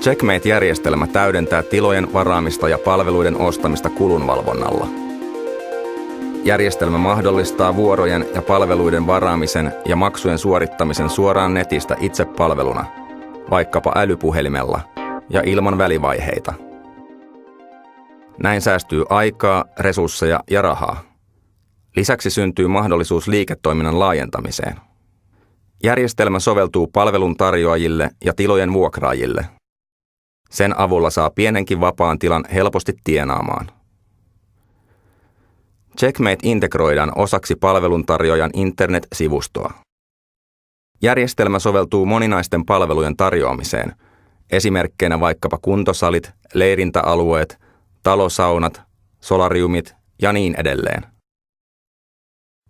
Checkmate-järjestelmä täydentää tilojen varaamista ja palveluiden ostamista kulunvalvonnalla. Järjestelmä mahdollistaa vuorojen ja palveluiden varaamisen ja maksujen suorittamisen suoraan netistä itse palveluna, vaikkapa älypuhelimella ja ilman välivaiheita. Näin säästyy aikaa, resursseja ja rahaa. Lisäksi syntyy mahdollisuus liiketoiminnan laajentamiseen. Järjestelmä soveltuu palveluntarjoajille ja tilojen vuokraajille. Sen avulla saa pienenkin vapaan tilan helposti tienaamaan. Checkmate integroidaan osaksi palveluntarjoajan internet-sivustoa. Järjestelmä soveltuu moninaisten palvelujen tarjoamiseen, esimerkkeinä vaikkapa kuntosalit, leirintäalueet, talosaunat, solariumit ja niin edelleen.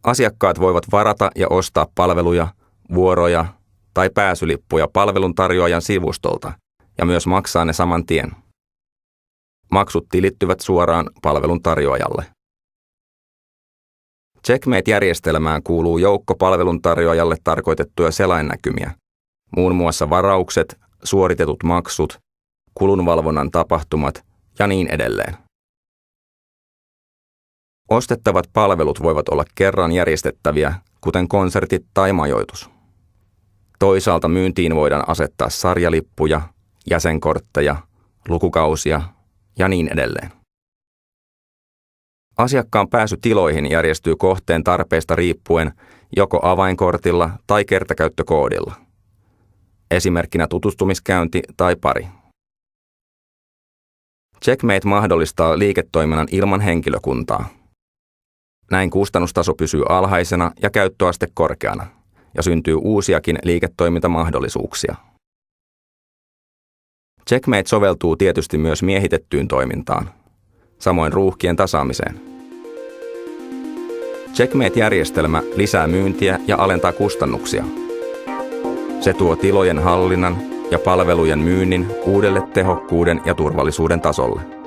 Asiakkaat voivat varata ja ostaa palveluja, vuoroja tai pääsylippuja palveluntarjoajan sivustolta ja myös maksaa ne saman tien. Maksut tilittyvät suoraan palveluntarjoajalle. Checkmate-järjestelmään kuuluu joukko palveluntarjoajalle tarkoitettuja selainnäkymiä, muun muassa varaukset, suoritetut maksut, kulunvalvonnan tapahtumat ja niin edelleen. Ostettavat palvelut voivat olla kerran järjestettäviä, kuten konsertit tai majoitus. Toisaalta myyntiin voidaan asettaa sarjalippuja, jäsenkortteja, lukukausia ja niin edelleen. Asiakkaan pääsy tiloihin järjestyy kohteen tarpeesta riippuen joko avainkortilla tai kertakäyttökoodilla. Esimerkkinä tutustumiskäynti tai pari. Checkmate mahdollistaa liiketoiminnan ilman henkilökuntaa. Näin kustannustaso pysyy alhaisena ja käyttöaste korkeana, ja syntyy uusiakin liiketoimintamahdollisuuksia. Checkmate soveltuu tietysti myös miehitettyyn toimintaan, samoin ruuhkien tasaamiseen. Checkmate-järjestelmä lisää myyntiä ja alentaa kustannuksia. Se tuo tilojen hallinnan ja palvelujen myynnin uudelle tehokkuuden ja turvallisuuden tasolle.